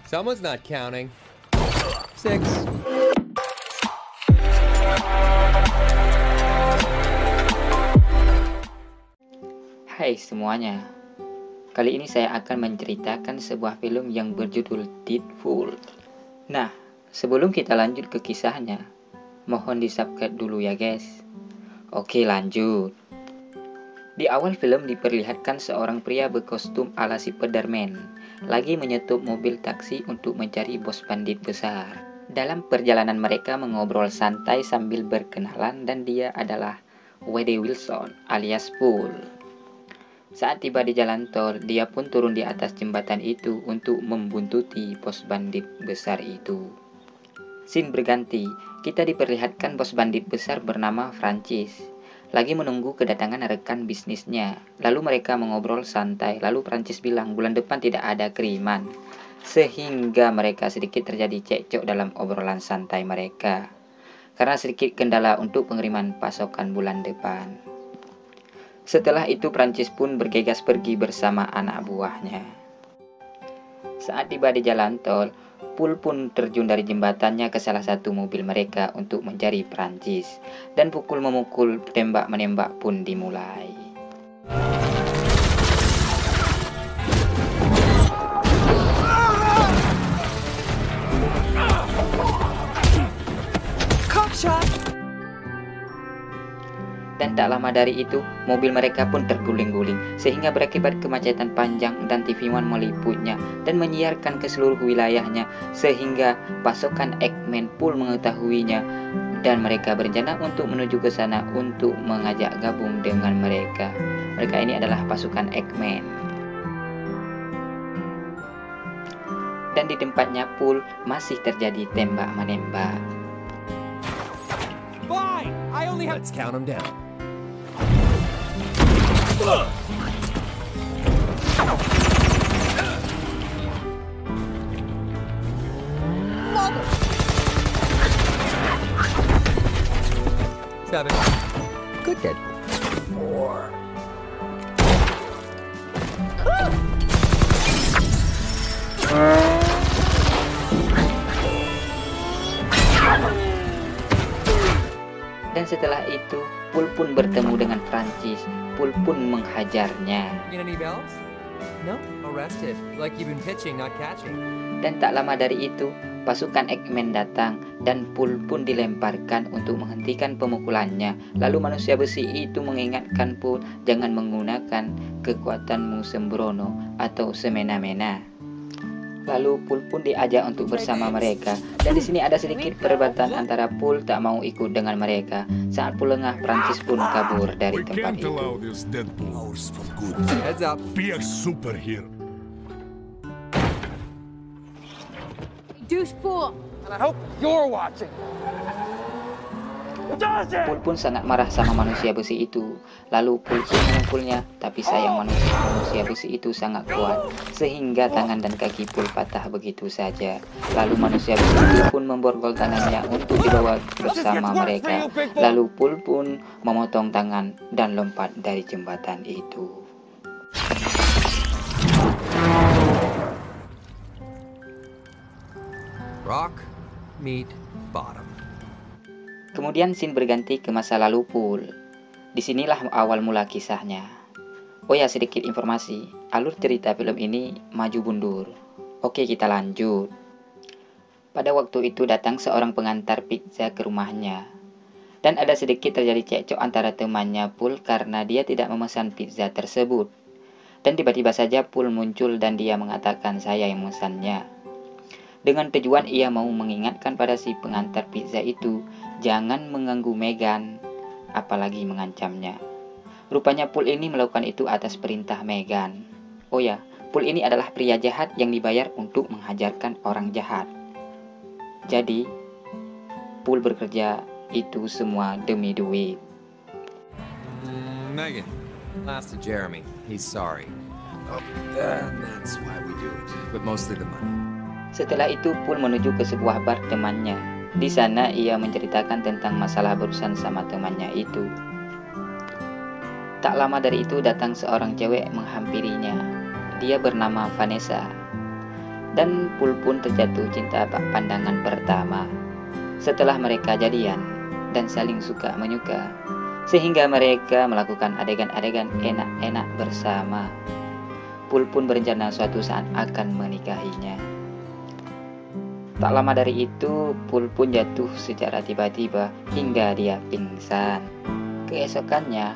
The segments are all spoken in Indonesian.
Someone's not counting. 6. Hai semuanya, kali ini saya akan menceritakan sebuah film yang berjudul Deadpool. Nah, sebelum kita lanjut ke kisahnya, mohon di-subscribe dulu ya guys. Oke lanjut. Di awal film diperlihatkan seorang pria berkostum ala Spiderman lagi menyetup mobil taksi untuk mencari bos bandit besar. Dalam perjalanan mereka mengobrol santai sambil berkenalan dan dia adalah W.D. Wilson alias Pool. Saat tiba di jalan tol, dia pun turun di atas jembatan itu untuk membuntuti bos bandit besar itu. Scene berganti, kita diperlihatkan bos bandit besar bernama Francis lagi menunggu kedatangan rekan bisnisnya. Lalu mereka mengobrol santai, lalu Francis bilang bulan depan tidak ada kiriman. Sehingga mereka sedikit terjadi cekcok dalam obrolan santai mereka karena sedikit kendala untuk pengiriman pasokan bulan depan. Setelah itu Prancis pun bergegas pergi bersama anak buahnya. Saat tiba di jalan tol, Pool pun terjun dari jembatannya ke salah satu mobil mereka untuk mencari Prancis. Dan pukul memukul, tembak-menembak pun dimulai. Dan tak lama dari itu, mobil mereka pun terguling-guling, sehingga berakibat kemacetan panjang dan TV-1 meliputnya dan menyiarkan ke seluruh wilayahnya, sehingga pasukan Eggman Pool mengetahuinya, dan mereka berencana untuk menuju ke sana untuk mengajak gabung dengan mereka. Mereka ini adalah pasukan Eggman. Dan di tempatnya Pool masih terjadi tembak-menembak. Fine! I only have... Let's count them down. Mother! 7. Good kid. 4. Dan setelah itu, Pool pun bertemu dengan Prancis. Pool pun menghajarnya. Get any bells? No? Arrested. Like you've been pitching, not catching. Dan tak lama dari itu, pasukan Eggman datang dan Pool pun dilemparkan untuk menghentikan pemukulannya. Lalu manusia besi itu mengingatkan Pool jangan menggunakan kekuatanmu sembrono atau semena-mena. Lalu Pool pun diajak untuk bersama mereka. Dan di sini ada sedikit perdebatan antara Pool tak mau ikut dengan mereka. Saat Pool lengah, Prancis pun kabur dari tempat itu. Heads up. Be a superhero. Douchebag! And I hope you're watching. Pool pun sangat marah sama manusia besi itu. Lalu Pool pun memukulnya, tapi sayang manusia besi itu sangat kuat, sehingga tangan dan kaki Pool patah begitu saja. Lalu manusia besi itu pun memborgol tangannya untuk dibawa bersama mereka. Lalu Pool pun memotong tangan dan lompat dari jembatan itu. Rock, meat, bottom. Kemudian scene berganti ke masa lalu Pool. Disinilah awal mula kisahnya. Oh ya, sedikit informasi, alur cerita film ini maju mundur. Oke, kita lanjut. Pada waktu itu datang seorang pengantar pizza ke rumahnya. Dan ada sedikit terjadi cekcok antara temannya Pool karena dia tidak memesan pizza tersebut. Dan tiba-tiba saja Pool muncul dan dia mengatakan saya yang memesannya. Dengan tujuan ia mau mengingatkan pada si pengantar pizza itu jangan mengganggu Megan, apalagi mengancamnya. Rupanya Pool ini melakukan itu atas perintah Megan. Oh ya, Pool ini adalah pria jahat yang dibayar untuk menghajarkan orang jahat. Jadi, Pool bekerja itu semua demi duit. Megan, last to Jeremy. He's sorry. Oh, and that's why we do it. But mostly the money. Setelah itu Pool menuju ke sebuah bar temannya. Di sana ia menceritakan tentang masalah barusan sama temannya itu. Tak lama dari itu datang seorang cewek menghampirinya. Dia bernama Vanessa. dan Pul pun terjatuh cinta pandangan pertama. Setelah mereka jadian dan saling suka menyuka, sehingga mereka melakukan adegan-adegan enak-enak bersama. Pul pun berencana suatu saat akan menikahinya. Tak lama dari itu, Pul pun jatuh secara tiba-tiba hingga dia pingsan. Keesokannya,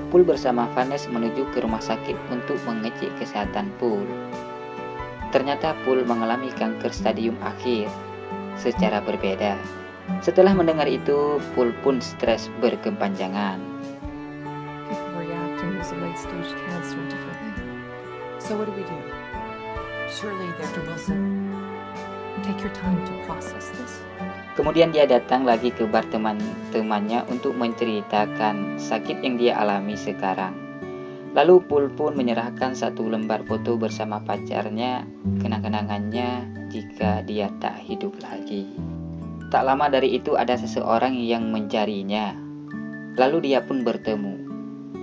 Pul bersama Vanessa menuju ke rumah sakit untuk mengecek kesehatan Pul. Ternyata Pul mengalami kanker stadium akhir secara berbeda. Setelah mendengar itu, Pul pun stres berkepanjangan. People react and use a late-stage cancer differently. So what do we do? Surely, Dr. Wilson, take your time to process this. Kemudian dia datang lagi ke bar teman-temannya untuk menceritakan sakit yang dia alami sekarang. Lalu Pul pun menyerahkan satu lembar foto bersama pacarnya, kenang-kenangannya jika dia tak hidup lagi. Tak lama dari itu ada seseorang yang mencarinya. Lalu dia pun bertemu.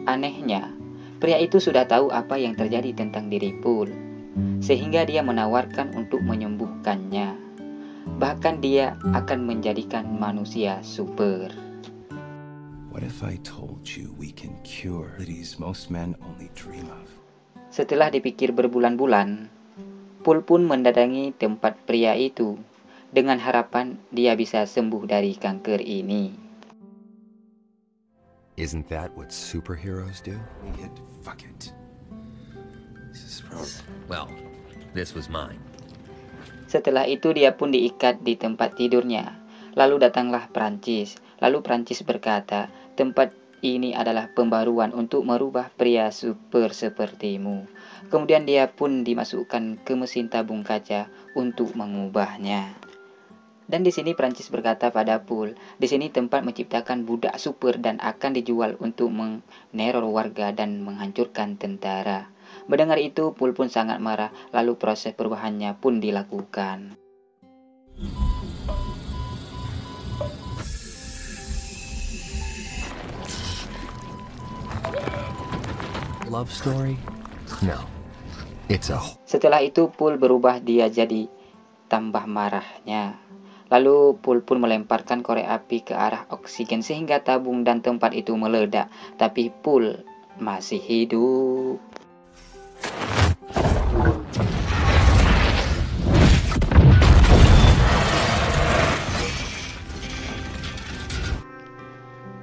Anehnya, pria itu sudah tahu apa yang terjadi tentang diri Pul, sehingga dia menawarkan untuk menyembuhkannya. Bahkan dia akan menjadikan manusia super. What if I told you we can cure maladies most men only dream of? Setelah dipikir berbulan-bulan, Pul pun mendatangi tempat pria itu dengan harapan dia bisa sembuh dari kanker ini. Isn't that what superheroes do? Fuck it. Well, this was mine. Setelah itu dia pun diikat di tempat tidurnya. Lalu datanglah Prancis. Lalu Prancis berkata, tempat ini adalah pembaruan untuk merubah pria super sepertimu. Kemudian dia pun dimasukkan ke mesin tabung kaca untuk mengubahnya. Dan di sini Prancis berkata pada Pul, di sini tempat menciptakan budak super dan akan dijual untuk meneror warga dan menghancurkan tentara. Mendengar itu, Pul pun sangat marah, lalu proses perubahannya pun dilakukan. Love story? No. It's a... Setelah itu, Pul berubah, dia jadi tambah marahnya. Lalu Pul pun melemparkan korek api ke arah oksigen sehingga tabung dan tempat itu meledak. Tapi Pul masih hidup.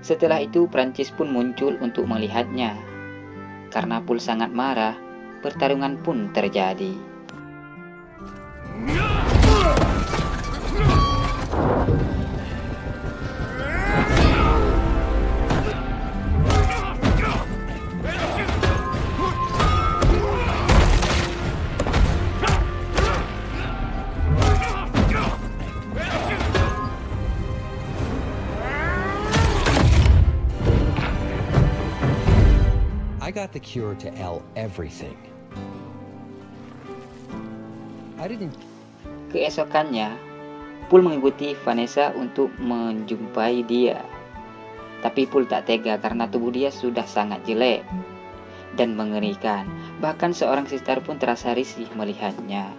Setelah itu Prancis pun muncul untuk melihatnya. Karena Pul sangat marah, pertarungan pun terjadi. I got the cure to everything. I didn't... Keesokannya, Pul mengikuti Vanessa untuk menjumpai dia. Tapi Pul tak tega karena tubuh dia sudah sangat jelek dan mengerikan. Bahkan seorang sister pun terasa risih melihatnya.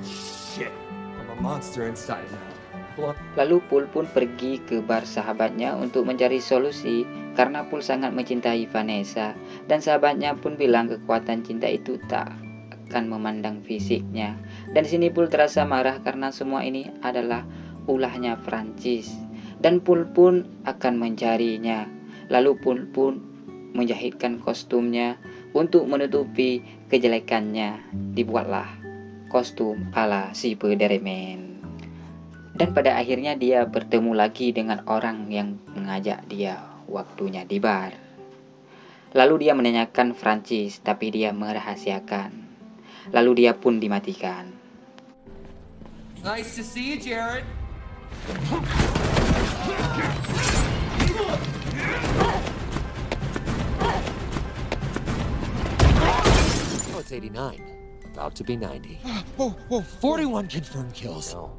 Shit, I'm a monster inside now. Lalu Pul pun pergi ke bar sahabatnya untuk mencari solusi karena Pul sangat mencintai Vanessa. Dan sahabatnya pun bilang kekuatan cinta itu tak akan memandang fisiknya. Dan di sini Pul terasa marah karena semua ini adalah ulahnya Prancis. Dan Pul pun akan mencarinya. Lalu Pul pun menjahitkan kostumnya untuk menutupi kejelekannya. Dibuatlah kostum ala Spider-Man. Dan pada akhirnya dia bertemu lagi dengan orang yang mengajak dia waktunya di bar. Lalu dia menanyakan Prancis, tapi dia merahasiakan. Lalu dia pun dimatikan. Nice to see you, Jared. Oh, it's 89. About to be 90. Whoa, 41 confirmed kills. No.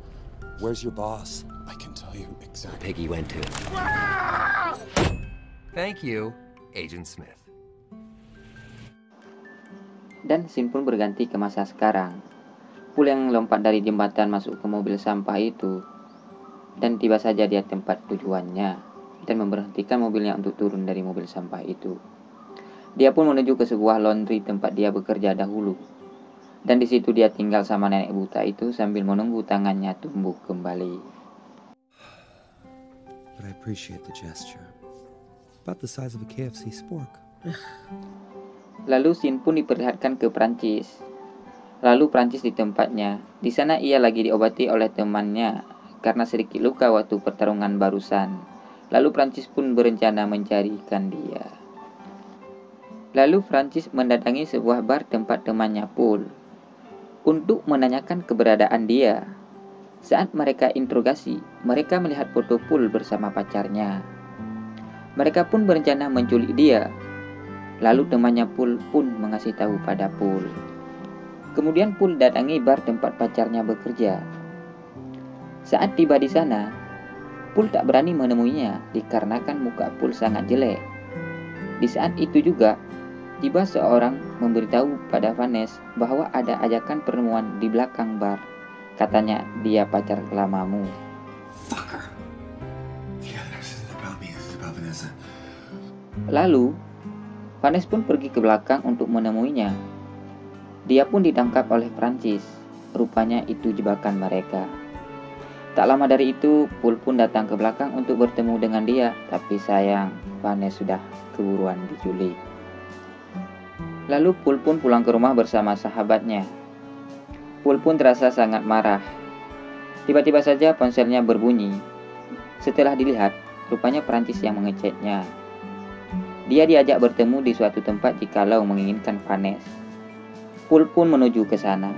Where's your boss? I can tell you exactly. Piggy went to. Thank you, Agent Smith. Dan scene pun berganti ke masa sekarang. Pool yang lompat dari jembatan masuk ke mobil sampah itu, dan tiba saja di tempat tujuannya, dan memberhentikan mobilnya untuk turun dari mobil sampah itu. Dia pun menuju ke sebuah laundry tempat dia bekerja dahulu. Dan di situ dia tinggal sama nenek buta itu sambil menunggu tangannya tumbuh kembali. But I appreciate the gesture. About the size of a KFC spork. Lalu scene pun diperlihatkan ke Prancis. Lalu Prancis di tempatnya. Di sana ia lagi diobati oleh temannya karena sedikit luka waktu pertarungan barusan. Lalu Prancis pun berencana mencarikan dia. Lalu Prancis mendatangi sebuah bar tempat temannya Paul untuk menanyakan keberadaan dia. Saat mereka interogasi, mereka melihat foto Paul bersama pacarnya. Mereka pun berencana menculik dia. Lalu temannya Paul pun mengasih tahu pada Paul. Kemudian Paul datangi bar tempat pacarnya bekerja. Saat tiba di sana, Paul tak berani menemuinya dikarenakan muka Paul sangat jelek. Di saat itu juga, tiba seorang memberitahu pada Vanessa bahwa ada ajakan pertemuan di belakang bar. Katanya dia pacar lamamu. Fucker. Yeah, this isn't about me. This is about Vanessa. Lalu, Vanessa pun pergi ke belakang untuk menemuinya. Dia pun ditangkap oleh Prancis. Rupanya itu jebakan mereka. Tak lama dari itu, Paul pun datang ke belakang untuk bertemu dengan dia. Tapi sayang, Vanessa sudah keburuan diculik. Lalu Paul pun pulang ke rumah bersama sahabatnya. Paul pun terasa sangat marah. Tiba-tiba saja ponselnya berbunyi. Setelah dilihat, rupanya Prancis yang mengechatnya. Dia diajak bertemu di suatu tempat jikalau menginginkan Vanessa. Paul pun menuju ke sana.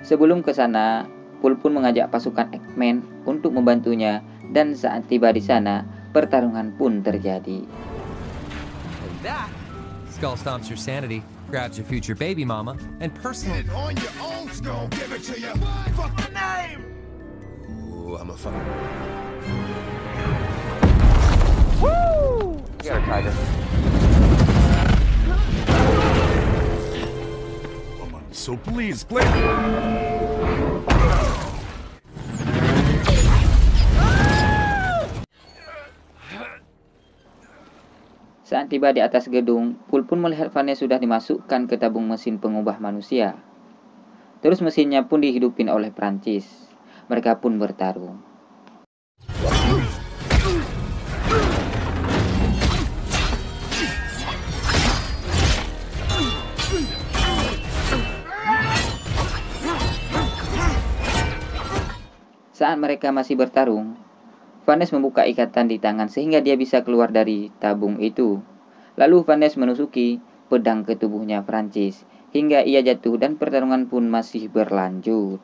Sebelum ke sana, Paul pun mengajak pasukan X-Men untuk membantunya, dan saat tiba di sana, pertarungan pun terjadi. And that skull stomps your sanity, grabs your future baby mama, and personally On your own, skull, give it to you. Fuck the name. Ooh, I'm a fucker. You gotta try this. So please, play. Saat tiba di atas gedung, Paul pun melihat Vanessa sudah dimasukkan ke tabung mesin pengubah manusia. Terus mesinnya pun dihidupin oleh Prancis. Mereka pun bertarung. Saat mereka masih bertarung, Vanessa membuka ikatan di tangan sehingga dia bisa keluar dari tabung itu. Lalu Vanessa menusuki pedang ke tubuhnya Prancis hingga ia jatuh dan pertarungan pun masih berlanjut.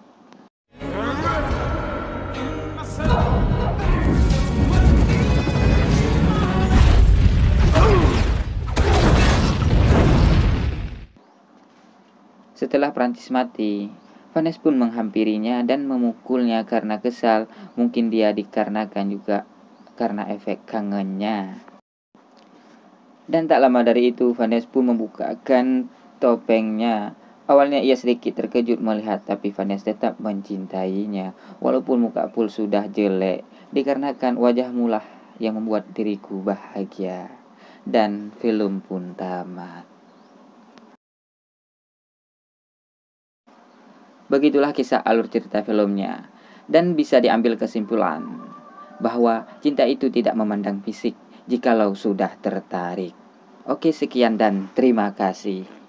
Setelah Prancis mati, Vanessa pun menghampirinya dan memukulnya karena kesal. Mungkin dia dikarenakan juga karena efek kangennya. Dan tak lama dari itu, Vanessa pun membukakan topengnya. Awalnya ia sedikit terkejut melihat, tapi Vanessa tetap mencintainya. Walaupun muka Paul sudah jelek, dikarenakan wajahmu lah yang membuat diriku bahagia. Dan film pun tamat. Begitulah kisah alur cerita filmnya. Dan bisa diambil kesimpulan bahwa cinta itu tidak memandang fisik jikalau sudah tertarik. Oke, sekian dan terima kasih.